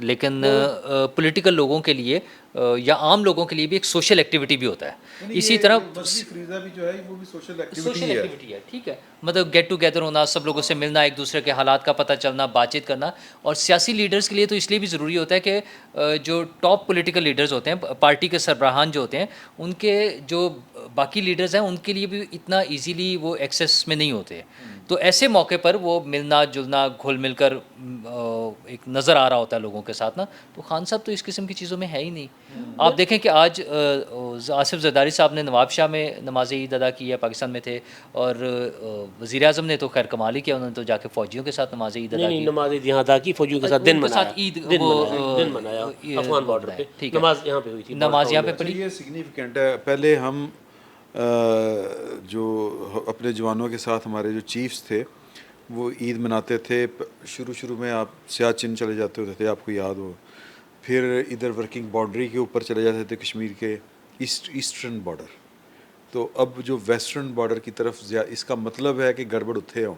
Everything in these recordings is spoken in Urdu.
لیکن پولیٹیکل لوگوں کے لیے یا عام لوگوں کے لیے بھی ایک سوشل ایکٹیویٹی بھی ہوتا ہے. اسی طرح فریضہ بھی جو ہے وہ بھی سوشل سوشل ایکٹیویٹی ہے, ٹھیک ہے, مطلب گیٹ ٹوگیدر ہونا, سب لوگوں سے ملنا, ایک دوسرے کے حالات کا پتہ چلنا, بات چیت کرنا. اور سیاسی لیڈرز کے لیے تو اس لیے بھی ضروری ہوتا ہے کہ جو ٹاپ پولیٹیکل لیڈرز ہوتے ہیں, پارٹی کے سربراہان جو ہوتے ہیں, ان کے جو باقی لیڈرز ہیں ان کے لیے بھی اتنا ایزیلی وہ ایکسیس میں نہیں ہوتے. تو ایسے موقع پر وہ ملنا جلنا, گھل مل کر ایک نظر آ رہا ہوتا ہے لوگوں کے ساتھ نا. تو خان صاحب تو اس قسم کی چیزوں میں ہے ہی نہیں. آپ دیکھیں کہ آج آصف زرداری صاحب نے نواب شاہ میں نماز عید ادا کی ہے, پاکستان میں تھے, اور وزیر اعظم نے تو خیر کمال ہی کیا, انہوں نے تو جا کے فوجیوں کے ساتھ نماز عید ادا کی. نماز عید یہاں ادا کی, فوجیوں کے ساتھ دن منایا, عید دن منایا افغان بارڈر پہ, نماز یہاں پہ ہوئی تھی, نماز یہاں پہ پڑھی. یہ سگنیفیکنٹ ہے. پہلے ہم جو اپنے جوانوں کے ساتھ ہمارے جو چیفز تھے وہ عید مناتے تھے. شروع میں آپ سیاچن چلے جاتے ہوتے تھے, آپ کو یاد ہو, پھر ادھر ورکنگ باؤنڈری کے اوپر چلے جاتے تھے کشمیر کے ایسٹرن بارڈر. تو اب جو ویسٹرن بارڈر کی طرف اس کا مطلب ہے کہ گڑبڑ اتھے ہوں.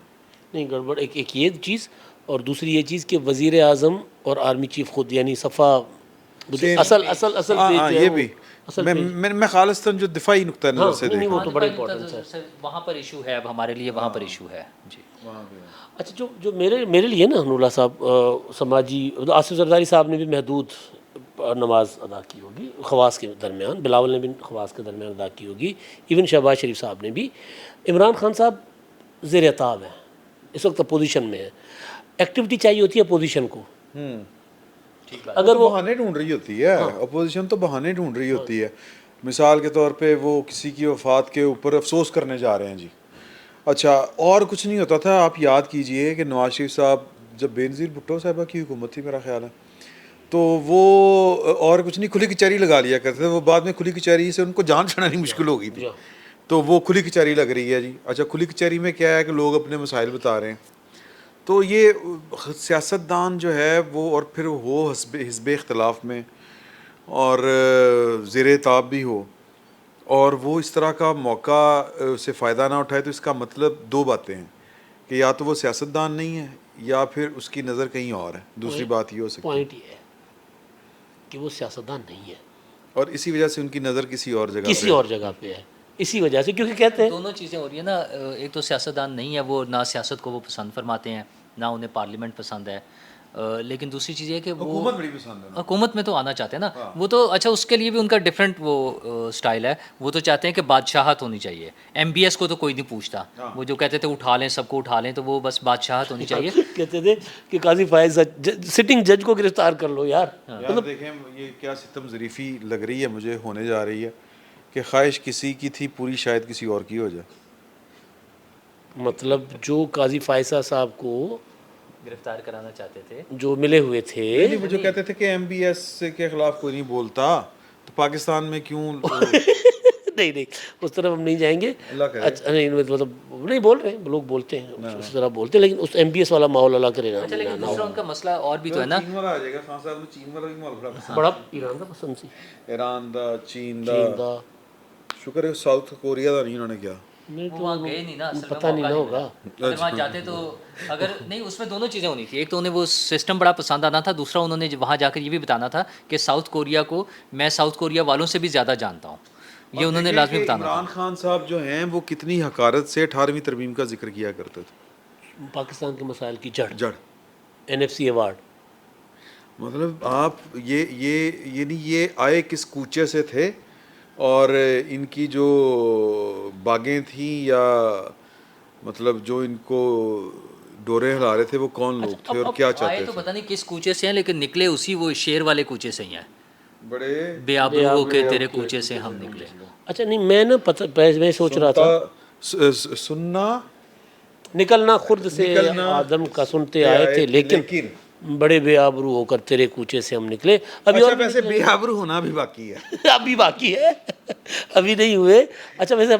نہیں گڑبڑ ایک یہ چیز, اور دوسری یہ چیز کہ وزیر اعظم اور آرمی چیف خود یعنی صفا اصل یہ بھی میں خالصتاً جو دفاعی نقطہ نظر سے دیکھا, وہ تو بڑا امپورٹنٹ ہے. وہاں پر ایشو ہے, اب ہمارے لیے وہاں پر ایشو ہے جی. اچھا جو میرے لیے نا نوراللہ صاحب سماجی, آصف زرداری صاحب نے بھی محدود نماز ادا کی ہوگی خواص کے درمیان, بلاول نے بھی خواص کے درمیان ادا کی ہوگی, ایون شہباز شریف صاحب نے بھی. عمران خان صاحب زیر عتاب ہیں اس وقت, اپوزیشن میں ہے, ایکٹیویٹی چاہیے ہوتی ہے اپوزیشن کو. اگر وہ بہانے ڈھونڈ رہی ہوتی ہے اپوزیشن, تو بہانے ڈھونڈ رہی ہوتی ہے. مثال کے طور پہ وہ کسی کی وفات کے اوپر افسوس کرنے جا رہے ہیں جی, اچھا اور کچھ نہیں ہوتا تھا. آپ یاد کیجئے کہ نواز شریف صاحب جب بینظیر بھٹو صاحبہ کی حکومت تھی میرا خیال ہے, تو وہ اور کچھ نہیں, کھلی کچہری لگا لیا کرتے تھے. وہ بعد میں کھلی کچہری سے ان کو جان چھڑانی مشکل ہو گئی تھی, تو وہ کھلی کچہری لگ رہی ہے جی. اچھا کھلی کچہری میں کیا ہے کہ لوگ اپنے مسائل بتا رہے ہیں. تو یہ سیاستدان جو ہے وہ, اور پھر ہو حزب اختلاف میں اور زیر تاب بھی ہو, اور وہ اس طرح کا موقع سے فائدہ نہ اٹھائے, تو اس کا مطلب دو باتیں ہیں کہ یا تو وہ سیاستدان نہیں ہے یا پھر اس کی نظر کہیں اور ہے. دوسری بات یہ ہو سکتی ہے, پوائنٹ یہ ہے کہ وہ سیاستدان نہیں ہے, اور اسی وجہ سے ان کی نظر کسی اور جگہ پہ ہے. اسی وجہ سے, کیونکہ کہتے ہیں دونوں چیزیں ہو رہی ہیں نا. ایک تو سیاستدان نہیں ہے وہ, نہ سیاست کو وہ پسند فرماتے ہیں, نہ انہیں پارلیمنٹ پسند ہے, لیکن دوسری چیز یہ کہ وہ حکومت بڑی پسند ہے, حکومت میں تو آنا چاہتے ہیں نا. وہ تو اچھا اس کے لیے بھی ان کا ڈفرینٹ وہ سٹائل ہے. وہ تو چاہتے ہیں کہ بادشاہت ہونی چاہیے. ایم بی ایس کو تو کوئی نہیں پوچھتا, وہ جو کہتے تھے اٹھا لیں سب کو اٹھا لیں, تو وہ بس بادشاہت ہونی چاہیے. کہتے تھے کہ قاضی فائز سٹنگ جج کو گرفتار کر لو یار. دیکھیں یہ کیا ستم ظریفی لگ رہی ہے مجھے, ہونے جا رہی ہے کہ خواہش کسی کی تھی پوری شاید کسی اور کی ہو جائے. مطلب جو قاضی فائزہ صاحب کو گرفتار کرانا چاہتے تھے, جو ملے ہوئے تھے, وہ جو کہتے تھے کہ ایم بی ایس کے خلاف کوئی نہیں بولتا, تو پاکستان میں کیوں نہیں اس طرف ہم نہیں جائیں گے. اچھا نہیں مطلب نہیں بول رہے ہیں, لوگ بولتے ہیں اس طرح بولتے ہیں, لیکن اس ایم بی ایس والا ماحول اللہ کرے گا. لیکن دوسرا ان کا مسئلہ اور بھی تو ہے نا. چین والا آ جائے گا, خان صاحب نے چین والا بھی ماحول بڑا پسند, بڑا ایران کا پسند سی, ایران دا, چین دا, شکر ہے ساؤتھ کوریا دا نہیں انہوں نے کیا. وہاں گئے نہیں نا, پتہ نہیں نہ ہوگا اگر وہاں جاتے تو. اگر نہیں, اس میں دونوں چیزیں ہونی تھی. ایک تو انہیں وہ سسٹم بڑا پسند آنا تھا, دوسرا انہوں نے وہاں جا کر یہ بھی بتانا تھا کہ ساؤتھ کوریا کو میں ساؤتھ کوریا والوں سے بھی زیادہ جانتا ہوں. یہ انہوں نے لازمی بتانا تھا. عمران خان صاحب جو ہیں وہ کتنی حقارت سے 18ویں ترمیم کا ذکر کیا کرتے تھے. پاکستان کے مسائل کی جڑ این ایف سی ایوارڈ. مطلب آپ یہ آئے کس کوچے سے تھے, اور ان کی جو باغیں تھیں یا مطلب جو ان کو ڈورے ہلا رہے تھے وہ کون لوگ تھے اور کیا چاہتے تھے. تو پتہ نہیں کس کوچے سے ہیں, لیکن نکلے اسی وہ شیر والے کوچے سے ہی ہیں. بڑے بے آبرو ہو کے تیرے کوچے سے ہم نکلے. اچھا نہیں, میں نا میں سوچ رہا تھا سننا نکلنا خرد سے آدم کا سنتے آئے تھے, لیکن بڑے بے آبرو ہو کر تیرے کوچے سے ہم نکلے. ابھی اور ویسے بے آبرو ہونا بھی باقی ہے, ابھی باقی ہے, ابھی نہیں ہوئے. اچھا ویسے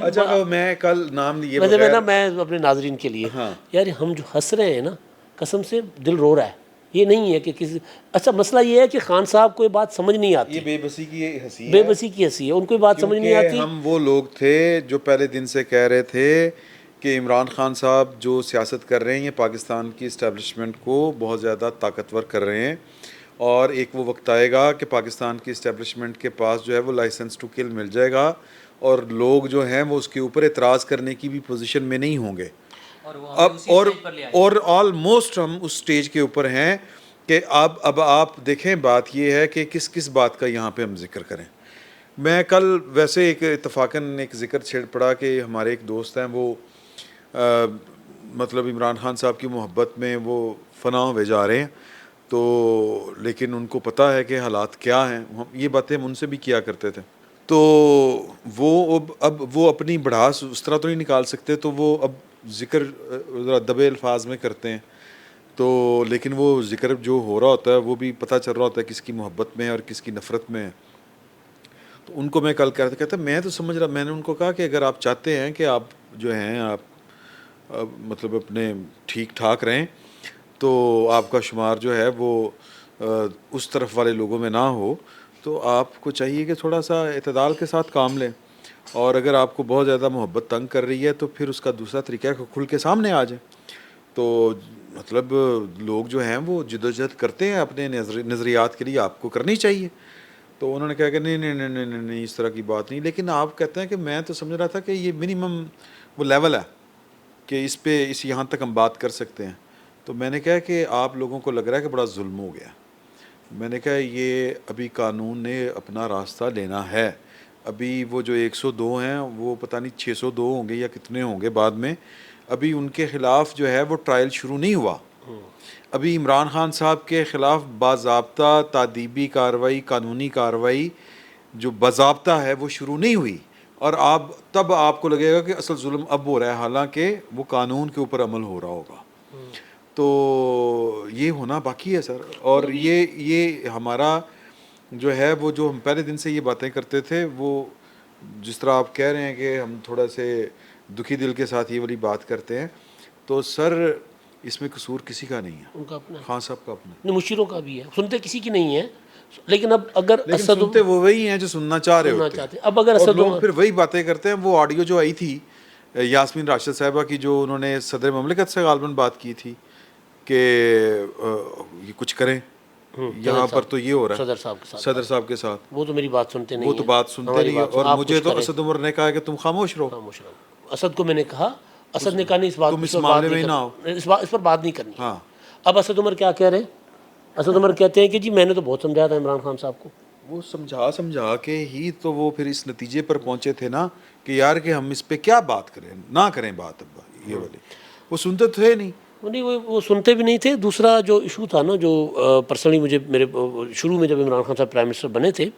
میں کل نام لیے ویسے میں اپنے ناظرین کے لیے یار, ہم جو ہنس رہے ہیں نا, قسم سے دل رو رہا ہے. یہ نہیں ہے کہ کسی, اچھا مسئلہ یہ ہے کہ خان صاحب کو یہ بات سمجھ نہیں آتی. یہ بے بسی کی ہنسی ہے, بے بسی کی ہنسی ہے, ان کو یہ بات سمجھ نہیں آتی. ہم وہ لوگ تھے جو پہلے دن سے کہہ رہے تھے کہ عمران خان صاحب جو سیاست کر رہے ہیں یہ پاکستان کی اسٹیبلشمنٹ کو بہت زیادہ طاقتور کر رہے ہیں, اور ایک وہ وقت آئے گا کہ پاکستان کی اسٹیبلشمنٹ کے پاس جو ہے وہ لائسنس ٹو کل مل جائے گا اور لوگ جو ہیں وہ اس کے اوپر اعتراض کرنے کی بھی پوزیشن میں نہیں ہوں گے. اور آلموسٹ ہم اس سٹیج کے اوپر ہیں کہ اب آپ دیکھیں بات یہ ہے کہ کس بات کا یہاں پہ ہم ذکر کریں. میں کل ویسے ایک اتفاقاً ایک ذکر چھیڑ پڑا کہ ہمارے ایک دوست ہیں وہ مطلب عمران خان صاحب کی محبت میں وہ فنا ہوئے جا رہے ہیں تو لیکن ان کو پتہ ہے کہ حالات کیا ہیں. یہ باتیں ہم ان سے بھی کیا کرتے تھے تو وہ اب وہ اپنی بڑھاس اس طرح تو نہیں نکال سکتے تو وہ اب ذکر دبے الفاظ میں کرتے ہیں تو لیکن وہ ذکر جو ہو رہا ہوتا ہے وہ بھی پتہ چل رہا ہوتا ہے کس کی محبت میں ہے اور کس کی نفرت میں ہے. تو ان کو میں کل کہتا میں تو سمجھ رہا میں نے ان کو کہا کہ اگر آپ چاہتے ہیں کہ آپ جو ہیں آپ مطلب اپنے ٹھیک ٹھاک رہیں تو آپ کا شمار جو ہے وہ اس طرف والے لوگوں میں نہ ہو تو آپ کو چاہیے کہ تھوڑا سا اعتدال کے ساتھ کام لیں اور اگر آپ کو بہت زیادہ محبت تنگ کر رہی ہے تو پھر اس کا دوسرا طریقہ ہے کہ کھل کے سامنے آ جائیں. تو مطلب لوگ جو ہیں وہ جدوجہد کرتے ہیں اپنے نظریات کے لیے آپ کو کرنی چاہیے. تو انہوں نے کہا کہ نہیں اس طرح کی بات نہیں لیکن آپ کہتے ہیں کہ میں تو سمجھ رہا تھا کہ یہ منیمم وہ لیول ہے کہ اس پہ یہاں تک ہم بات کر سکتے ہیں. تو میں نے کہا کہ آپ لوگوں کو لگ رہا ہے کہ بڑا ظلم ہو گیا. میں نے کہا یہ ابھی قانون نے اپنا راستہ لینا ہے. ابھی وہ جو 102 ہیں وہ پتہ نہیں 602 ہوں گے یا کتنے ہوں گے بعد میں. ابھی ان کے خلاف جو ہے وہ ٹرائل شروع نہیں ہوا. ابھی عمران خان صاحب کے خلاف باضابطہ تادیبی کارروائی قانونی کارروائی جو باضابطہ ہے وہ شروع نہیں ہوئی اور تب آپ کو لگے گا کہ اصل ظلم اب ہو رہا ہے حالانکہ وہ قانون کے اوپر عمل ہو رہا ہوگا. تو یہ ہونا باقی ہے سر. اور یہ ہمارا جو ہے وہ جو ہم پہلے دن سے یہ باتیں کرتے تھے وہ جس طرح آپ کہہ رہے ہیں کہ ہم تھوڑا سے دکھی دل کے ساتھ یہ والی بات کرتے ہیں تو سر اس میں قصور کسی کا نہیں ہے. ان کا اپنا خان صاحب کا اپنا نہیں مشیروں کا بھی ہے سنتے کسی کی نہیں ہے لیکن اب اگر اسد سنتے وہ وہی ہیں جو سننا چاہ رہے ہوتے ہیں. اب اگر اور اسد لوگ پھر وہی باتیں کرتے ہیں. وہ آڈیو جو آئی تھی یاسمین راشد صاحبہ کی جو انہوں نے صدر مملکت سے غالباً بات کی تھی کہ یہ کچھ کریں یہاں پر تو یہ ہو رہا ہے صدر صاحب کے ساتھ وہ تو میری بات سنتے نہیں وہ تو بات سنتے نہیں اور مجھے تو اسد عمر نے کہا کہ تم خاموش رہو. اسد کو میں نے کہا اسد نے کہا نہیں اس بات تم اس معاملے میں نہ ہو اس پر بات نہیں کرنی. اب اسد عمر کیا کہہ رہے ہیں اسد عمر کہتے ہیں کہ جی میں نے تو بہت سمجھایا تھا عمران خان صاحب کو. وہ سمجھا کے ہی تو وہ پھر اس نتیجے پر پہنچے تھے نا کہ یار کہ ہم اس پہ کیا بات کریں نہ کریں بات. اب یہ والی وہ سنتے تھے نہیں وہ سنتے بھی نہیں تھے. دوسرا جو ایشو تھا نا جو پرسنلی مجھے میرے شروع میں جب عمران خان صاحب پرائم منسٹر بنے تھے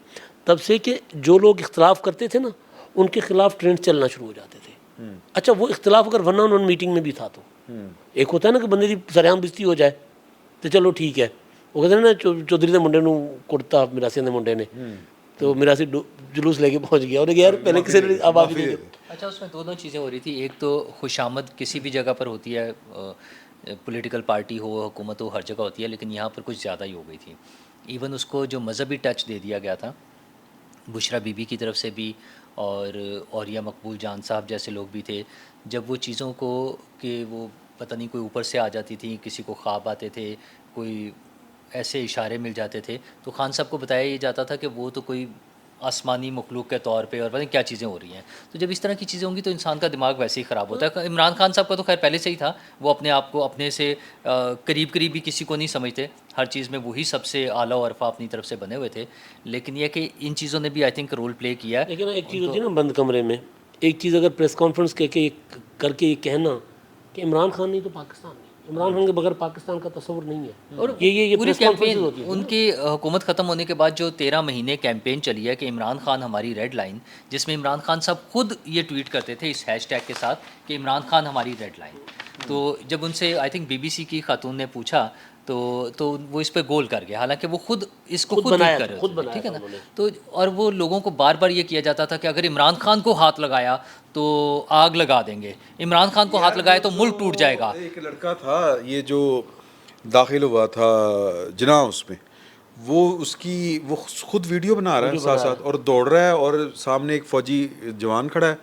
تب سے کہ جو لوگ اختلاف کرتے تھے نا ان کے خلاف ٹرینڈ چلنا شروع ہو جاتے تھے. اچھا وہ اختلاف اگر ورنہ انہوں نے میٹنگ میں بھی تھا تو ایک ہوتا ہے نا کہ بندے کی سریام بزتی ہو جائے تو چلو ٹھیک ہے. وہ کہتے ہیں نا چودھری دے منڈے نو کڑتا میراسی دے منڈے نے تو میراسی جلوس لے کے پہنچ گیا انہیں کہ یار پہلے کسی نے آواز نہیں. اچھا اس میں دونوں چیزیں ہو رہی تھی. ایک تو خوشامد کسی بھی جگہ پر ہوتی ہے پولیٹیکل پارٹی ہو حکومت ہو ہر جگہ ہوتی ہے لیکن یہاں پر کچھ زیادہ ہی ہو گئی تھی. ایون اس کو جو مذہبی ٹچ دے دیا گیا تھا بشرا بی بی کی طرف سے بھی اور اوریہ مقبول جان صاحب جیسے لوگ بھی تھے جب وہ چیزوں کو کہ وہ پتہ نہیں کوئی اوپر سے آ جاتی تھی کسی کو خواب آتے تھے کوئی ایسے اشارے مل جاتے تھے تو خان صاحب کو بتایا یہ جاتا تھا کہ وہ تو کوئی آسمانی مخلوق کے طور پہ اور پتہ نہیں کیا چیزیں ہو رہی ہیں. تو جب اس طرح کی چیزیں ہوں گی تو انسان کا دماغ ویسے ہی خراب ہوتا ہے. عمران خان صاحب کا تو خیر پہلے سے ہی تھا وہ اپنے آپ کو اپنے سے قریب بھی کسی کو نہیں سمجھتے ہر چیز میں وہی سب سے اعلیٰ و عرفہ اپنی طرف سے بنے ہوئے تھے لیکن یہ کہ ان چیزوں نے بھی آئی تھنک رول پلے کیا ہے. لیکن ایک چیز ہوتی ہے نا بند کمرے میں ایک چیز اگر پریس کانفرنس کر کے یہ کہنا کہ عمران خان نہیں تو پاکستان نہیں عمران خان کے بغیر پاکستان کا تصور نہیں ہے. اور یہ پوری کیمپین ان کی حکومت ختم ہونے کے بعد جو 13 مہینے کیمپین چلی ہے کہ عمران خان ہماری ریڈ لائن جس میں عمران خان صاحب خود یہ ٹویٹ کرتے تھے اس ہیش ٹیگ کے ساتھ کہ عمران خان ہماری ریڈ لائن. تو جب ان سے آئی تھنک BBC کی خاتون نے پوچھا تو وہ اس پہ گول کر گیا حالانکہ وہ خود اس کو خود کر رہے تھے ٹھیک ہے نا. تو اور وہ لوگوں کو بار بار یہ کیا جاتا تھا کہ اگر عمران خان کو ہاتھ لگایا تو آگ لگا دیں گے عمران خان کو ہاتھ لگایا تو ملک ٹوٹ جائے گا. ایک لڑکا تھا یہ جو داخل ہوا تھا جناح اس میں وہ خود ویڈیو بنا رہا ہے ساتھ ساتھ اور دوڑ رہا ہے اور سامنے ایک فوجی جوان کھڑا ہے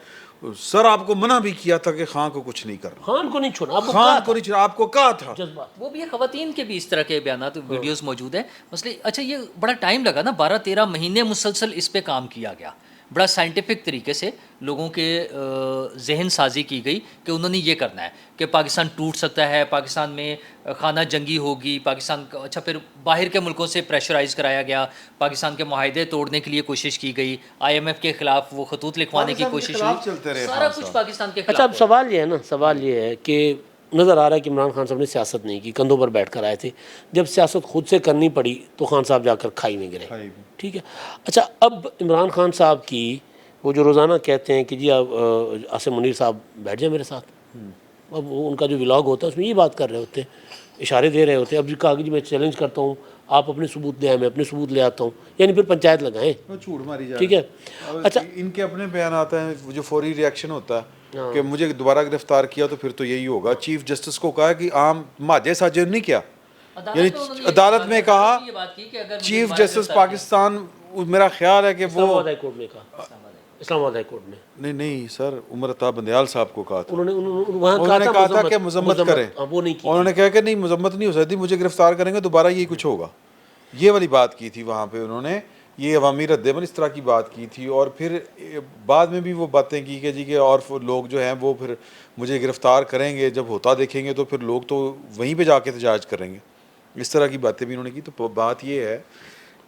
سر آپ کو منع بھی کیا تھا کہ خان کو کچھ نہیں کرنا, خان کو نہیں چھوڑا, آپ کو خان کو نہیں چھوڑا, آپ کو کہا تھا. جذبات. وہ بھی ہے, خواتین کے بھی اس طرح کے بیانات ویڈیوز موجود ہیں. مسئلے اچھا یہ بڑا ٹائم لگا نا, 12-13 مہینے مسلسل اس پہ کام کیا گیا, بڑا سائنٹیفک طریقے سے لوگوں کے ذہن سازی کی گئی کہ انہوں نے یہ کرنا ہے کہ پاکستان ٹوٹ سکتا ہے, پاکستان میں خانہ جنگی ہوگی, پاکستان کا اچھا پھر باہر کے ملکوں سے پریشرائز کرایا گیا, پاکستان کے معاہدے توڑنے کے لیے کوشش کی گئی, IMF کے خلاف وہ خطوط لکھوانے کی کوشش ہوئی, سارا کچھ پاکستان کے خلاف. اچھا اب سوال یہ ہے نا, سوال یہ ہے کہ نظر آ رہا ہے کہ عمران خان صاحب نے سیاست نہیں کی, کندھوں پر بیٹھ کر آئے تھے, جب سیاست خود سے کرنی پڑی تو خان صاحب جا کر کھائی میں گرے. ٹھیک ہے, اچھا اب عمران خان صاحب کی وہ جو روزانہ کہتے ہیں کہ جی عاصم منیر صاحب بیٹھ جائیں میرے ساتھ, اب وہ ان کا جو ولاگ ہوتا ہے اس میں یہ بات کر رہے ہوتے ہیں, اشارے دے رہے ہوتے ہیں. اب کہا کہ جی میں چیلنج کرتا ہوں, آپ اپنے ثبوت دیں, میں اپنے ثبوت لے آتا ہوں, یعنی پھر پنچایت لگائیں, جھوٹ ماری جائے. ٹھیک ہے. اچھا ان کے اپنے بیانات ہیں, جو فوری ریئیکشن ہوتا ہے کہ مجھے دوبارہ گرفتار کیا تو پھر تو یہی ہوگا. چیف جسٹس کو کہا کہ عام ماجے ساجے نہیں کیا, یعنی عدالت میں کہا چیف جسٹس پاکستان, میرا خیال ہے کہ وہ اسلام آباد ہائی کورٹ میں نہیں سر, عمر عطا بندیال صاحب کو کہا تھا, انہوں نے کہا تھا کہ مذمت کریں, وہ نہیں کی, انہوں نے کہا کہ نہیں مذمت نہیں ہو سکتی, مجھے گرفتار کریں گے دوبارہ یہی کچھ ہوگا, یہ والی بات کی تھی وہاں پہ انہوں نے, یہ عوامی رد عمل اس طرح کی بات کی تھی. اور پھر بعد میں بھی وہ باتیں کی کہ جی کہ اور لوگ جو ہیں وہ پھر مجھے گرفتار کریں گے, جب ہوتا دیکھیں گے تو پھر لوگ تو وہیں پہ جا کے احتجاج کریں گے, اس طرح کی باتیں بھی انہوں نے کی. تو بات یہ ہے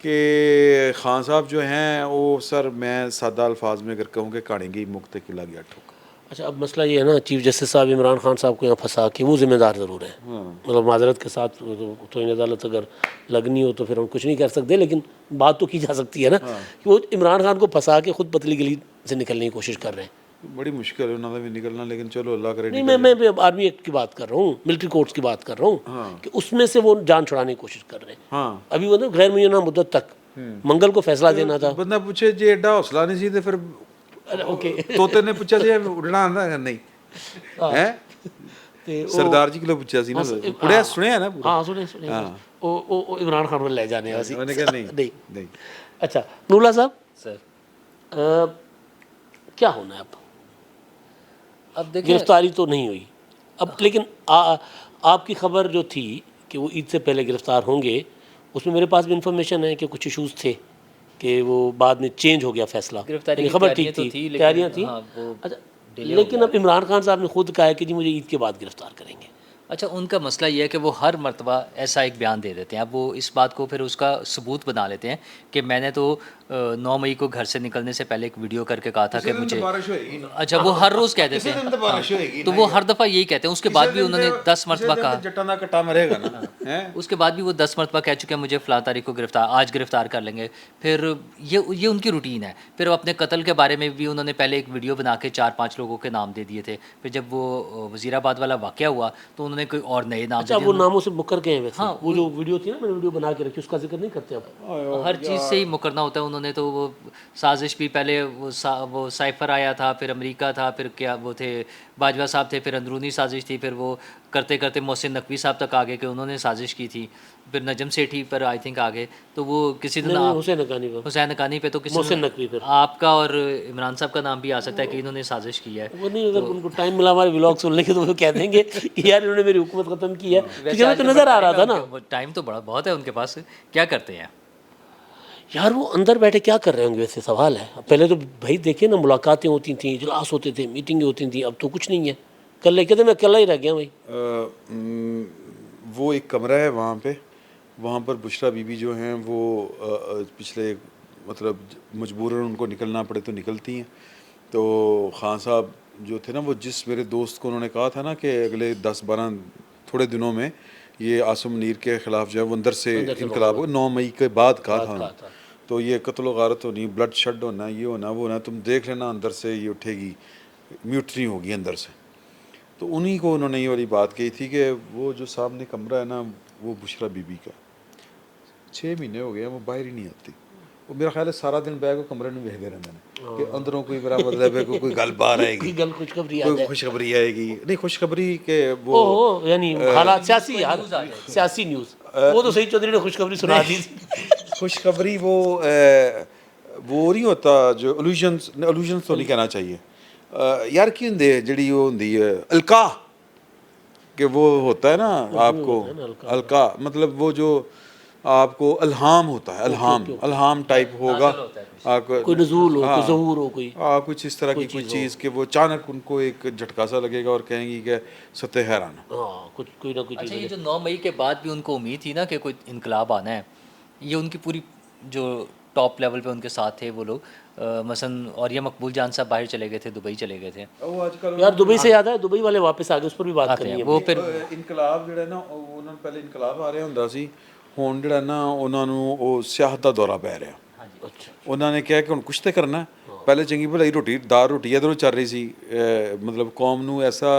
کہ خان صاحب جو ہیں وہ سر میں سادہ الفاظ میں اگر کہوں کہ کاڑیں گے مکت قلعہ گیا ٹھوکا. اچھا اب مسئلہ یہ ہے نا, چیف جسٹس صاحب عمران خان صاحب کو یہاں پھنسا کے وہ ذمہ دار ضرور ہیں, مطلب معذرت کے ساتھ تو ان عدالت اگر لگنی ہو تو پھر ہم کچھ نہیں کر سکتے, لیکن بات تو کی جا سکتی ہے نا کہ وہ عمران خان کو پھنسا کے خود پتلی گلی سے نکلنے کی کوشش کر رہے ہیں. بڑی مشکل ہے انہوں نے بھی نکلنا, لیکن چلو اللہ کرے. نہیں میں آرمی ایکٹ کی بات کر رہا ہوں, ملٹری کورٹس کی بات کر رہا ہوں کہ اس میں سے وہ جان چھڑانے کی کوشش کر رہے ہیں. ابھی وہ غیر معینہ مدت تک منگل کو فیصلہ دینا تھا. بندہ پوچھے جی ایڈا حوصلہ نہیں سی تو پھر توتے نے پوچھا جی اڑنا آتا نہیں, سردار جی کو پوچھا سی نا, پڑھیا سنیا نا, ہاں سنے عمران خان کو لے جانے واسی. انہوں نے کہا نہیں. اچھا نولا صاحب سر کیا ہونا ہے اب دیکھیں, گرفتاری تو نہیں ہوئی اب, لیکن آپ کی خبر جو تھی کہ وہ عید سے پہلے گرفتار ہوں گے, اس میں میرے پاس بھی انفارمیشن ہے کہ کچھ ایشوز تھے کہ وہ بعد میں چینج ہو گیا فیصلہ, خبر ٹھیک تھی, تیاریاں تھیں. اچھا لیکن اب عمران خان صاحب نے خود کہا ہے کہ جی مجھے عید کے بعد گرفتار کریں گے. اچھا ان کا مسئلہ یہ ہے کہ وہ ہر مرتبہ ایسا ایک بیان دے دیتے ہیں, اب وہ اس بات کو پھر اس کا ثبوت بنا لیتے ہیں کہ میں نے تو 9 مئی کو گھر سے نکلنے سے پہلے ایک ویڈیو کر کے کہا تھا کہ مجھے, اچھا وہ ہر روز کہہ دیتے ہیں, تو وہ ہر دفعہ یہی کہتے ہیں. اس کے بعد بھی انہوں نے 10 مرتبہ کہا, اس کے بعد بھی وہ 10 مرتبہ کہہ چکے ہیں مجھے فلاں تاریخ کو آج گرفتار کر لیں گے. پھر یہ ان کی روٹین ہے. پھر اپنے قتل کے بارے میں بھی انہوں نے پہلے ایک ویڈیو بنا کے 4-5 لوگوں کے نام دے دیے تھے. پھر جب وہ وزیر آباد والا واقعہ ہوا تو انہوں نے کوئی اور نئے نام. اچھا وہ ناموں سے مکر گئے ہیں. ہاں وہ جو ویڈیو تھی نا, میں نے ویڈیو بنا کے رکھی, اس کا ذکر نہیں کرتے اب, ہر چیز سے ہی مکرنا ہوتا ہے. انہوں نے تو وہ سازش بھی, پہلے وہ سائفر آیا تھا, پھر امریکہ تھا, پھر کیا وہ تھے باجوہ صاحب تھے, پھر اندرونی سازش تھی, پھر وہ کرتے کرتے محسن نقوی صاحب تک آگے کہ انہوں نے سازش کی تھی, پھر نجم سیٹھی پر آئی تھنک آگے. تو وہ کسی دن حسین حقانی پہ تو کسی نقوی پہ آپ کا اور عمران صاحب کا نام بھی آ سکتا ہے کہ انہوں نے سازش کی ہے. وہ نہیں, اگر ان کو ٹائم ملا ہمارے ولاگ سننے کے تو وہ کہہ دیں گے کہ یار انہوں نے میری حکومت ختم کی ہے, کیونکہ تو نظر آ رہا تھا نا. ٹائم تو بہت ہے ان کے پاس, کیا کرتے ہیں یار وہ اندر بیٹھے کیا کر رہے ہوں گے, ویسے سوال ہے. پہلے تو بھائی دیکھیں نا, ملاقاتیں ہوتی تھیں, اجلاس ہوتے تھے, میٹنگیں ہوتی تھیں, اب تو کچھ نہیں ہے. کل لے کے تھے, میں اکیلا ہی رہ گیا بھائی. وہ ایک کمرہ ہے وہاں پہ, وہاں پر بشرا بی بی جو ہیں وہ پچھلے مطلب مجبوراً ان کو نکلنا پڑے تو نکلتی ہیں. تو خان صاحب جو تھے نا, وہ جس میرے دوست کو انہوں نے کہا تھا نا کہ اگلے 10-12 تھوڑے دنوں میں یہ عاصم منیر کے خلاف جو ہے وہ اندر سے انقلاب ہو, 9 مئی کے بعد کہا تھا, تو یہ قتل و غارت ہونی, بلڈ شڈ ہونا, یہ ہونا وہ ہونا, تم دیکھ لینا اندر سے یہ اٹھے گی, میوٹری ہوگی اندر سے. تو انہی کو انہوں نے یہ والی بات کہی تھی کہ وہ جو سامنے کمرہ ہے نا وہ بشرا بی بی کا, 6 مہینے ہو گئے ہیں وہ باہر ہی نہیں آتی. وہ میرا خیال ہے سارا دن بیٹھ کے کمرے میں ویکھدے رہندے نے کہ اندروں کوئی میرا مطلب ہے کوئی گل باہر آئے گی, گل خوشخبری کوئی خوشخبری آئے گی. نہیں خوشخبری کہ وہ یعنی حالات سیاسی, یار سیاسی نیوز, وہ تو سعید چودھری نے خوشخبری سنا دی. خوشخبری وہ نہیں ہوتا, جو الوژنس تو نہیں کہنا چاہیے, یار کی ہوں جڑی وہ ہوں القا کہ وہ ہوتا ہے نا آپ کو القا مطلب وہ جو آپ کو الہام ہوتا ہے الہام ٹائپ ہوگا آپ کو کوئی نزول ہو کوئی ظہور ہو کوئی کچھ اس طرح کی کوئی چیز کہ وہ اچانک ان کو ایک جھٹکا سا لگے گا اور کہیں گی کہ ستہ حیران. ہاں کچھ کوئی نہ کوئی اچھا چیز. یہ جو 9 مئی کے بعد بھی ان کو امید تھی نا کہ کوئی انقلاب آنا ہے, یہ ان کی پوری جو ٹاپ لیول پہ ان کے ساتھ تھے وہ لوگ, مثلا اور یہ مقبول جان صاحب باہر چلے گئے تھے, دبئی چلے گئے تھے. یار دبئی سے یاد ہے, دبئی والے واپس آ گئے, اس پر بھی بات کرنی ہے. وہ پھر انقلاب ਜਿਹੜਾ ਨਾ ਉਹਨਾਂ ਨੂੰ ਪਹਿਲੇ انقلاب ਆ ਰਿਹਾ ਹੁੰਦਾ ਸੀ, ਹੁਣ ਜਿਹੜਾ ਨਾ ਉਹਨਾਂ ਨੂੰ ਉਹ ਸਿਆਹਤ ਦਾ ਦੌਰਾ ਪੈ ਰਿਹਾ. ਉਹਨਾਂ ਨੇ ਕਿਹਾ ਕਿ ਹੁਣ ਕੁਛ ਤੇ ਕਰਨਾ. ਪਹਿਲੇ ਚੰਗੀ ਭਲਾਈ ਰੋਟੀ ਇਧਰੋਂ ਚੱਲ ਰਹੀ ਸੀ, ਮਤਲਬ ਕੌਮ ਨੂੰ ਐਸਾ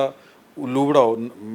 ਉੱਲੂ ਬਣਾਓ,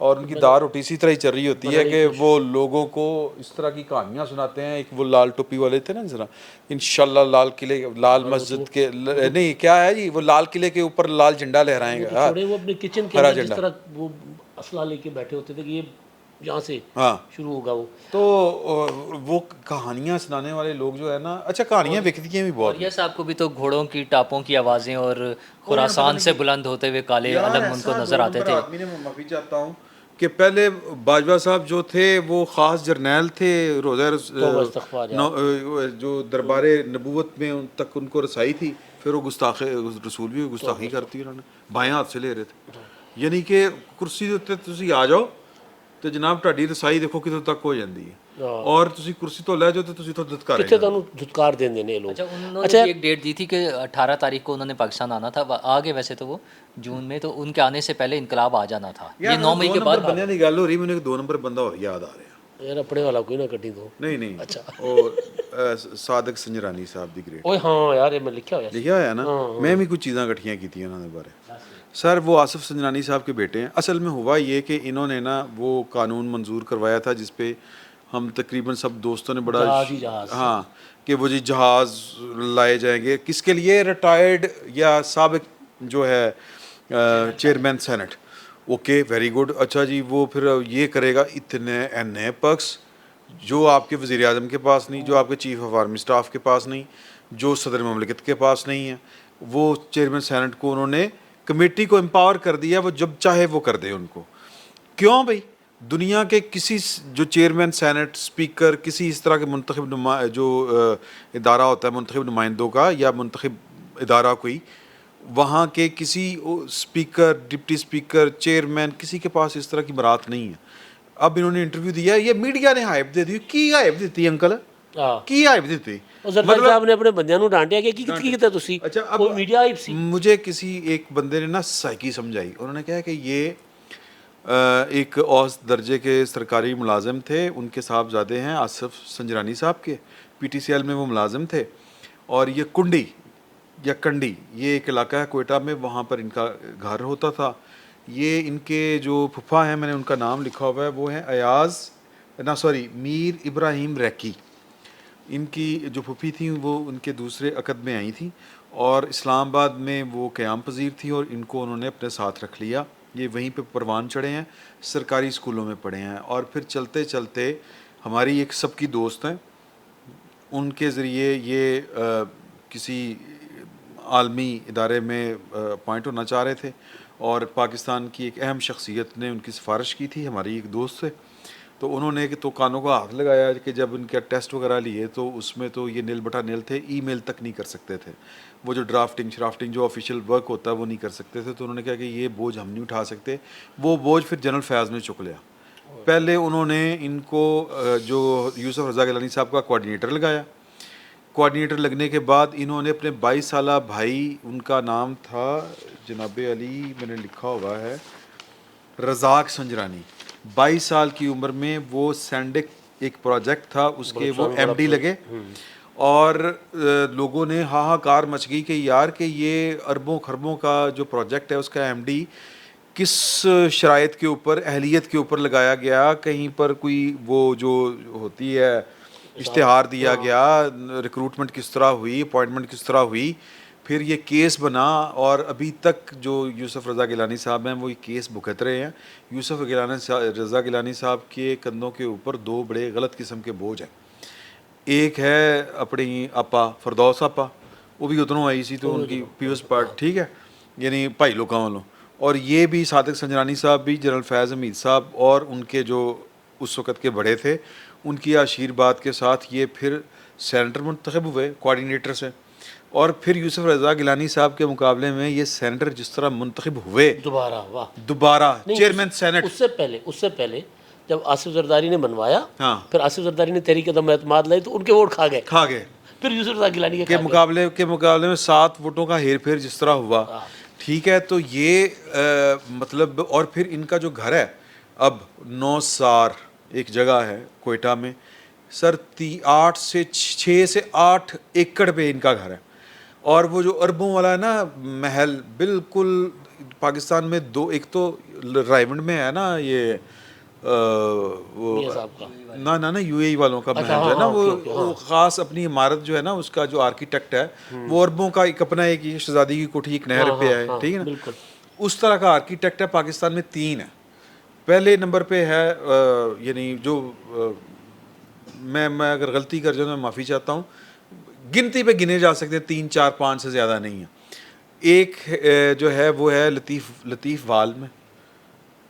اور ان کی دار روٹی اسی طرح ہی چل رہی ہوتی ہے کہ وہ لوگوں کو اس طرح کی کہانیاں سناتے ہیں. ایک وہ لال ٹوپی والے تھے نا ذرا, انشاءاللہ لال قلعے لال مسجد کے نہیں کیا ہے جی, وہ لال قلعے کے اوپر لال جھنڈا لہرائیں گے, وہ اپنے کچن کے اندر جس طرح وہ اسلحہ لے کے بیٹھے ہوتے تھے کہ یہ یہاں سے شروع ہوگا وہ. تو وہ کہانیاں سنانے والے لوگ جو ہے نا, اچھا کہانیاں بکتی ہیں بھی بہت. یہ صاحب کو بھی تو گھوڑوں کی ٹاپوں کی آوازیں اور خراسان سے بلند ہوتے ہوئے کالے علم ان کو نظر آتے تھے. میں معافی چاہتا ہوں کہ پہلے باجوہ صاحب جو تھے وہ خاص جرنیل تھے, روزہ جو دربار نبوت میں ان تک ان کو رسائی تھی. پھر وہ گستاخ رسول بھی گستاخی کرتی انہوں نے, بائیں ہاتھ سے لے رہے تھے. یعنی کہ کرسی دے اتنے تسی آ جاؤ تو جناب تہاڈی رسائی دیکھو کتوں تک ہو جاندی ہے, اور تسی کرسی تو لے جاؤ تو تسی تو دھتکارے کتنے تانوں دھتکار دیندے نے لوگ. اچھا انہوں نے ایک ڈیٹ دی تھی کہ 18 تاریخ کو انہوں نے پاکستان آنا تھا, آگے ویسے تو وہ جون میں, تو ان کے آنے سے پہلے انقلاب آ جانا تھا. یہ 9 مئی کے بعد بندیاں دی گل ہو رہی, مجھے 2 نمبر بندہ اور یاد آ رہا یار, اپنے والا کوئی نہ کٹی دو. نہیں اچھا وہ صادق سنجرانی صاحب دی گریٹ. اوے ہاں یار, میں لکھا ہوا نا, میں بھی کچھ چیزاں کٹھیاں کیتیاں انہوں نے بارے. سر وہ آصف سنجرانی صاحب کے بیٹے ہیں. اصل میں ہوا یہ کہ انہوں نے نا وہ قانون منظور کروایا تھا جس پہ ہم تقریباً سب دوستوں نے بڑا ہاں کہ وہ جی جہاز لائے جائیں گے. کس کے لیے؟ ریٹائرڈ یا سابق جو ہے chairman senate. Okay very good. اچھا جی وہ پھر یہ کرے گا, اتنے نئے پرکس جو آپ کے وزیر اعظم کے پاس نہیں, جو آپ کے چیف آف آرمی اسٹاف کے پاس نہیں, جو صدر مملکت کے پاس نہیں ہے. وہ چیئرمین سینٹ کو انہوں نے کمیٹی کو امپاور کر دیا, وہ جب چاہے وہ کر دے ان کو. کیوں بھائی؟ دنیا کے کسی جو چیئرمین سینٹ اسپیکر کسی اس طرح کے منتخب جو ادارہ ہوتا ہے منتخب نمائندوں کا یا منتخب ادارہ کوئی, وہاں کے کسی اسپیکر ڈپٹی اسپیکر چیئرمین کسی کے پاس اس طرح کی برات نہیں ہے. اب انہوں نے انٹرویو دیا, یہ میڈیا نے ہائپ دے دی. کی ہائپ دیتی انکل, کی ہائپ دیتی؟ زرداری صاحب نے اپنے بندیاں نوں ڈانٹیا کہ کی کیتا تسی. اچھا اب میڈیا ہائپ سی. مجھے کسی ایک بندے نے نا سائیکی سمجھائی. انہوں نے کہا کہ یہ ایک اوسط درجے کے سرکاری ملازم تھے, ان کے صاحبزادے ہیں آصف سنجرانی صاحب کے, پی ٹی سی ایل میں وہ ملازم تھے. اور یہ کنڈی یا کنڈی یہ ایک علاقہ ہے کوئٹہ میں, وہاں پر ان کا گھر ہوتا تھا. یہ ان کے جو پھپھا ہیں, میں نے ان کا نام لکھا ہوا ہے, وہ ہیں میر ابراہیم ریکی. ان کی جو پھپھی تھیں وہ ان کے دوسرے عقد میں آئی تھیں اور اسلام آباد میں وہ قیام پذیر تھیں, اور ان کو انہوں نے اپنے ساتھ رکھ لیا. یہ وہیں پہ پروان چڑھے ہیں, سرکاری اسکولوں میں پڑھے ہیں. اور پھر چلتے چلتے ہماری ایک سب کی دوست ہیں, ان کے ذریعے یہ کسی عالمی ادارے میں اپوائنٹ ہونا چاہ رہے تھے, اور پاکستان کی ایک اہم شخصیت نے ان کی سفارش کی تھی, ہماری ایک دوست سے. تو انہوں نے تو کانوں کو ہاتھ لگایا کہ جب ان کے ٹیسٹ وغیرہ لیے تو اس میں تو یہ نیل بٹا نیل تھے, ای میل تک نہیں کر سکتے تھے, وہ جو ڈرافٹنگ جو آفیشیل ورک ہوتا ہے وہ نہیں کر سکتے تھے. تو انہوں نے کہا کہ یہ بوجھ ہم نہیں اٹھا سکتے. وہ بوجھ پھر جنرل فیاض نے چک لیا. پہلے انہوں نے ان کو جو یوسف رضا گیلانی صاحب کا کوآرڈینیٹر لگایا. کوآرڈینیٹر لگنے کے بعد انہوں نے اپنے 22 سالہ بھائی, ان کا نام تھا جناب علی, میں نے لکھا ہوا ہے, رزاق سنجرانی. 22 سال کی عمر میں وہ سینڈک ایک پروجیکٹ تھا اس کے وہ ایم ڈی لگے, اور لوگوں نے ہاہاکار مچ گئی کہ یار کہ یہ اربوں خربوں کا جو پروجیکٹ ہے اس کا ایم ڈی کس شرائط کے اوپر, اہلیت کے اوپر لگایا گیا. کہیں پر کوئی وہ جو ہوتی ہے اشتہار دیا گیا, ریکروٹمنٹ کس طرح ہوئی, اپوائنٹمنٹ کس طرح ہوئی, پھر یہ کیس بنا. اور ابھی تک جو یوسف رضا گیلانی صاحب ہیں وہ یہ کیس بھگت رہے ہیں. یوسف رضا گیلانی صاحب کے کندھوں کے اوپر 2 بڑے غلط قسم کے بوجھ ہیں. ایک ہے اپنی آپا فردوس آپا, وہ بھی اتنوں آئی سی تو ان کی پیپلز پارٹی ٹھیک ہے یعنی بھائی لوگوں والوں اور یہ بھی صادق سنجرانی صاحب بھی جنرل فیض حمید صاحب اور ان کے جو اس وقت کے بڑے تھے ان کی آشیرواد کے ساتھ یہ پھر سینیٹر منتخب ہوئے کوارڈینیٹر سے اور پھر یوسف رضا گیلانی صاحب کے مقابلے میں یہ سینیٹر جس طرح منتخب ہوئے دوبارہ چیئرمین سینٹ اس سے پہلے جب آصف زرداری نے منوایا ہاں پھر آصف زرداری نے تحریک عدم اعتماد لائی تو ان کے ووٹ کھا گئے پھر یوسف رضا گیلانی کے مقابلے میں 7 ووٹوں کا ہیر پھیر جس طرح ہوا ٹھیک ہے تو یہ مطلب اور پھر ان کا جو گھر ہے اب 9 سار ایک جگہ ہے کوئٹہ میں سر 6 سے 8 ایکڑ پہ ان کا گھر ہے اور وہ جو اربوں والا ہے نا محل بالکل پاکستان میں ایک تو رائمنڈ میں ہے نا یہ وہ نہ یو اے ای والوں کا محل جو ہے نا وہ خاص اپنی عمارت جو ہے نا اس کا جو آرکیٹیکٹ ہے وہ اربوں کا ایک اپنا ایک شہزادی کی کوٹھی ایک نہر پہ ہے ٹھیک ہے نا اس طرح کا آرکیٹیکٹ ہے پاکستان میں 3 ہے پہلے نمبر پہ ہے یعنی جو میں اگر غلطی کر جاؤں میں معافی چاہتا ہوں گنتی پہ گنے جا سکتے ہیں 3 4 5 سے زیادہ نہیں ہے ایک جو ہے وہ ہے لطیف وال میں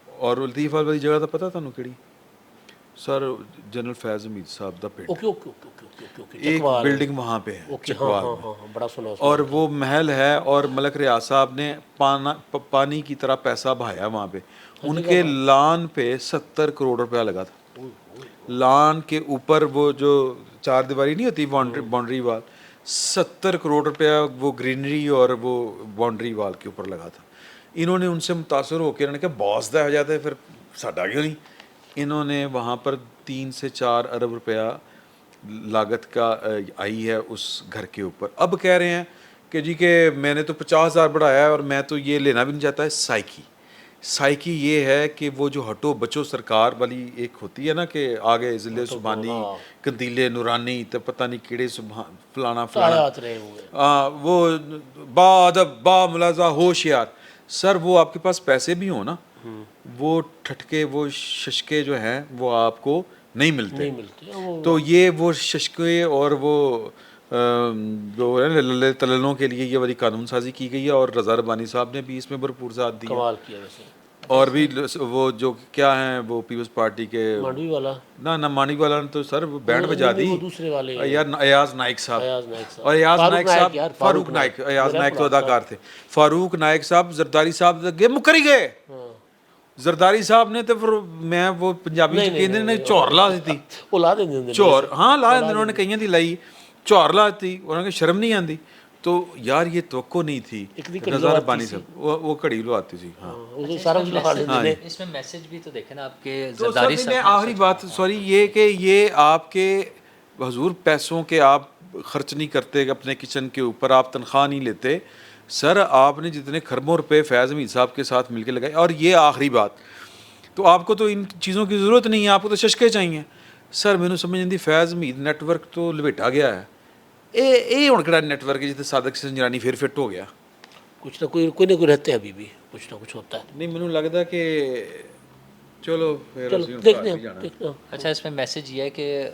اور لطیف وال والی جگہ تو پتہ تھانوں کیڑی سر جنرل فیض حمید صاحب دا پنڈ ایک بلڈنگ وہاں پہ ہے چکوال میں اور وہ محل ہے اور ملک ریاض صاحب نے پانی کی طرح پیسہ بہایا وہاں پہ ان کے لان پہ 70 کروڑ روپیہ لگا تھا لان کے اوپر وہ جو 4 دیواری نہیں ہوتی باؤنڈری وال 70 کروڑ روپیہ وہ گرینری اور وہ باؤنڈری وال کے اوپر لگا تھا انہوں نے ان سے متاثر ہو کے انہوں نے کہا باس دا ہو جاتا ہے پھر ساڈا کیوں نہیں انہوں نے وہاں پر 3 سے 4 ارب روپیہ لاگت کا آئی ہے اس گھر کے اوپر اب کہہ رہے ہیں کہ جی کہ میں نے تو 50,000 بڑھایا ہے اور میں تو یہ لینا بھی نہیں چاہتا ہے سائیکی یہ ہے کہ وہ جو ہٹو بچو سرکار والی ایک ہوتی ہے نا کہ آگے ضلع سبحانی قندیل نورانی تو پتہ نہیں کیڑے فلانا وہ با ادب با ملازہ ہوشیار سر وہ آپ کے پاس پیسے بھی ہوں نا وہ ٹھٹکے وہ ششکے جو ہیں وہ آپ کو نہیں ملتے تو یہ وہ ششکے اور وہ جو ہے تللوں کے لیے یہ والی قانون سازی کی گئی ہے اور رضا ربانی صاحب نے بھی اس میں بھرپور ساتھ دیا کمال کیا ویسے اور بھی وہ جو کیا ہیں وہ پیپلز پارٹی کے مانڈوی والا نہ مانڈوی والا نے تو سر بینڈ بجا دی دوسرے والے یار ایاز نائک صاحب اور ایاز نائک صاحب فاروق نائک ایاز نائک تو اداکار تھے فاروق نائک صاحب زرداری صاحب گئے مکری گئے زرداری صاحب نے تو پھر میں وہ پنجابی کہندے نے چور لا دیتی وہ لا دیں چور ہاں لا دیں انہوں نے کئیاں دی لائی چور لا دیتی انہوں نے شرم نہیں آندی تو یار یہ توقع نہیں تھی رضا ربانی صاحب وہ کڑی لو آتی تھی ہاں اس میں میسج بھی تو دیکھیں نا آپ کے زرداری صاحب آخری بات سوری یہ کہ یہ آپ کے حضور پیسوں کے آپ خرچ نہیں کرتے اپنے کچن کے اوپر آپ تنخواہ نہیں لیتے سر آپ نے جتنے کھربوں روپے فیض حمید صاحب کے ساتھ مل کے لگائے اور یہ آخری بات تو آپ کو تو ان چیزوں کی ضرورت نہیں ہے آپ کو تو ششکے چاہیے سر مینوں سمجھ نہیں فیض حمید نیٹ ورک تو لپیٹا گیا ہے یہ ہوں کہڑا نیٹ ورک ہے جیسے صادق سنجرانی پھر فٹ ہو گیا کچھ نہ کوئی رہتے ہیں ابھی بھی کچھ نہ کچھ ہوتا ہے نہیں مینوں لگتا کہ چلو دیکھتے ہیں اچھا اس میں میسج یہ ہے کہ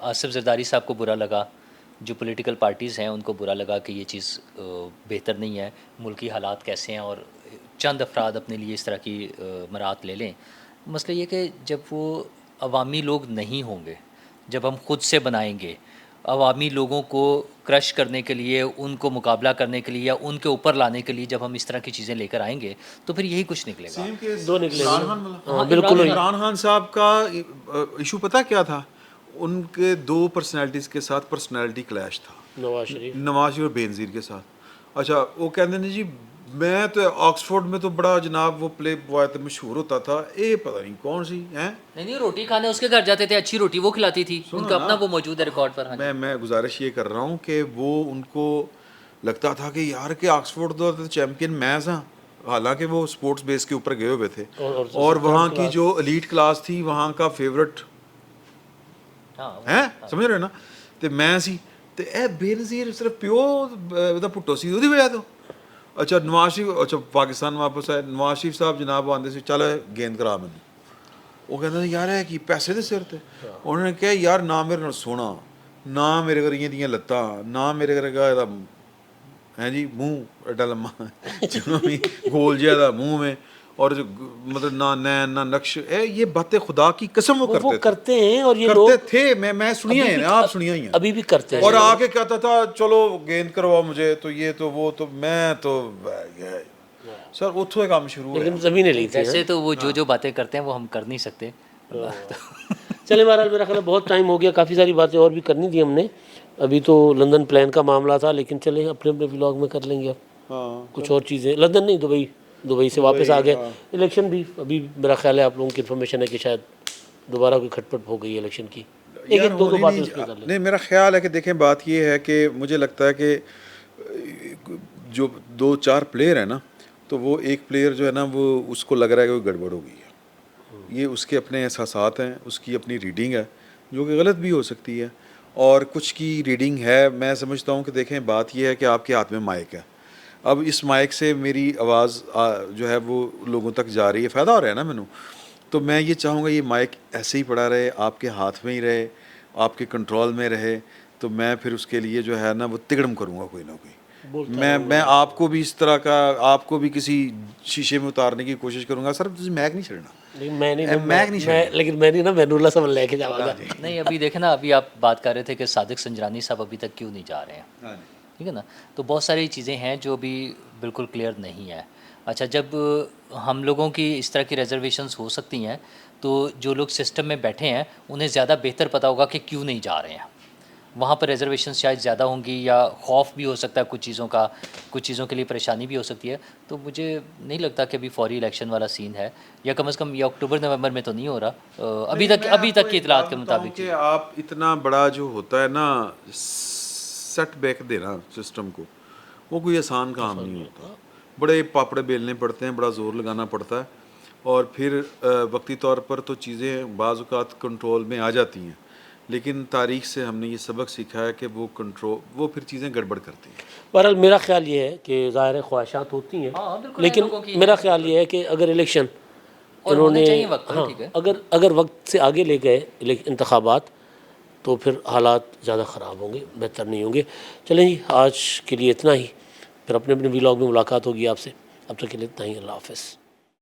آصف زرداری صاحب کو برا لگا جو پولیٹیکل پارٹیز ہیں ان کو برا لگا کہ یہ چیز بہتر نہیں ہے ملکی حالات کیسے ہیں اور چند افراد اپنے لیے اس طرح کی مراعات لے لیں مسئلہ یہ کہ جب وہ عوامی لوگ نہیں ہوں گے جب ہم خود سے بنائیں گے عوامی لوگوں کو کرش کرنے کے لیے ان کو مقابلہ کرنے کے لیے یا ان کے اوپر لانے کے لیے جب ہم اس طرح کی چیزیں لے کر آئیں گے تو پھر یہی کچھ نکلے گا دو نکلے بالکل عمران خان صاحب کا ایشو پتہ کیا تھا ان کے 2 پرسنالٹیز کے ساتھ پرسنالٹی کلیش تھا نواز شریف اور بینظیر کے ساتھ اچھا وہ کہتے ہیں جی میں تو آکسفورڈ میں تو بڑا جناب وہ پلے بوائے تو مشہور ہوتا تھا یہ پتہ نہیں کون سی ہیں نہیں روٹی کھانے اس کے گھر جاتے تھے اچھی روٹی وہ کھلاتی تھی ان کا اپنا وہ موجود ہے ریکارڈ پر میں گزارش یہ کر رہا ہوں کہ وہ ان کو لگتا تھا کہ یار کہ آکسفورڈ تو چیمپئن میں ہاں حالانکہ وہ سپورٹس بیس کے اوپر گئے ہوئے تھے اور وہاں کی جو ایلیٹ کلاس تھی وہاں کا فیورٹ ہیں سمجھ رہے نا تو میں سی تو اے بے نظیر صرف پیو دا پٹو سی وہ وجہ تو اچھا نواز شریف اچھا پاکستان واپس آئے نواز شریف صاحب جناب آتے سے چل گیند کرا میں وہ کہتے ہیں یار ہے کہ پیسے دے سر تے انہوں نے کہا یار نہ میرے نال سونا نہ میرے گھر یہ دیاں لتاں نہ میرے گھر کا ہیں جی منہ ایڈا لمبا گول زیادہ منہ میں اور جو مطلب نہ نین نہ نقش یہ باتیں خدا کی قسم وہ کرتے تھے کرتے ہیں اور یہ لوگ کرتے تھے. میں سنیا ہیں آپ سنیا ہی ہیں ابھی بھی کرتے ہیں. اور آ کے کہتا تھا چلو گیند کرواؤ مجھے تو یہ تو وہ تو میں تو سر اتھو ایک کام شروع ہے. لیکن زمینیں لی تھی. ویسے تو وہ جو باتیں کرتے ہیں وہ ہم کر نہیں سکتے. چلے بہرحال میرا خیال ہے بہت ٹائم ہو گیا, کافی ساری باتیں اور بھی کرنی تھی ہم نے. ابھی تو لندن پلان کا معاملہ تھا, لیکن چلے اپنے اپنے ولاگ میں کر لیں گے اب کچھ اور چیزیں. لندن نہیں, دبئی سے واپس آ گئے. الیکشن بھی ابھی میرا خیال ہے آپ لوگوں کی انفارمیشن ہے کہ شاید دوبارہ کوئی کھٹ پٹ ہو گئی الیکشن کی. ایک دو باتیں اس پہ کر لیں. نہیں میرا خیال ہے کہ دیکھیں بات یہ ہے کہ مجھے لگتا ہے کہ جو 2-4 پلیئر ہیں نا, تو وہ ایک پلیئر جو ہے نا وہ اس کو لگ رہا ہے کہ وہ گڑبڑ ہو گئی ہے. یہ اس کے اپنے احساسات ہیں, اس کی اپنی ریڈنگ ہے جو کہ غلط بھی ہو سکتی ہے, اور کچھ کی ریڈنگ ہے. میں سمجھتا ہوں کہ دیکھیں بات یہ ہے کہ آپ کے ہاتھ میں مائک ہے. اب اس مائک سے میری آواز جو ہے وہ لوگوں تک جا رہی ہے, فائدہ ہو رہا ہے نا مینوں. تو میں یہ چاہوں گا یہ مائک ایسے ہی پڑا رہے, آپ کے ہاتھ میں ہی رہے, آپ کے کنٹرول میں رہے. تو میں پھر اس کے لیے جو ہے نا وہ تگڑم کروں گا کوئی نہ کوئی. میں آپ کو بھی اس طرح کا, آپ کو بھی کسی شیشے میں اتارنے کی کوشش کروں گا. سر تجھے میک نہیں چھڑنا. لیکن میں نہیں نا مینور اللہ صاحب لے کے جاؤں گا. نہیں ابھی دیکھیں نا, ابھی آپ بات کر رہے تھے کہ صادق سنجرانی صاحب ابھی تک کیوں نہیں جا رہے ہیں, ٹھیک ہے نا. تو بہت ساری چیزیں ہیں جو ابھی بالکل کلیئر نہیں ہے. اچھا, جب ہم لوگوں کی اس طرح کی ریزرویشنز ہو سکتی ہیں تو جو لوگ سسٹم میں بیٹھے ہیں انہیں زیادہ بہتر پتہ ہوگا کہ کیوں نہیں جا رہے ہیں. وہاں پر ریزرویشنز شاید زیادہ ہوں گی, یا خوف بھی ہو سکتا ہے کچھ چیزوں کا, کچھ چیزوں کے لیے پریشانی بھی ہو سکتی ہے. تو مجھے نہیں لگتا کہ ابھی فوری الیکشن والا سین ہے, یا کم از کم یہ اکتوبر نومبر میں تو نہیں ہو رہا ابھی تک کی اطلاعات کے مطابق. کہ آپ اتنا بڑا جو ہوتا ہے نا سیٹ بیک دینا سسٹم کو, وہ کوئی آسان کام نہیں ہوتا. بڑے پاپڑے بیلنے پڑتے ہیں, بڑا زور لگانا پڑتا ہے, اور پھر وقتی طور پر تو چیزیں بعض اوقات کنٹرول میں آ جاتی ہیں. لیکن تاریخ سے ہم نے یہ سبق سیکھا ہے کہ وہ پھر چیزیں گڑبڑ کرتی ہیں. بہرحال میرا خیال یہ ہے کہ ظاہر خواہشات ہوتی ہیں, لیکن میرا خیال یہ ہے کہ اگر الیکشن انہوں نے اگر وقت سے آگے لے گئے انتخابات, تو پھر حالات زیادہ خراب ہوں گے, بہتر نہیں ہوں گے. چلیں جی, آج کے لیے اتنا ہی. پھر اپنے اپنے ولاگ میں ملاقات ہوگی آپ سے. اب تک کے لیے اتنا ہی. اللہ حافظ.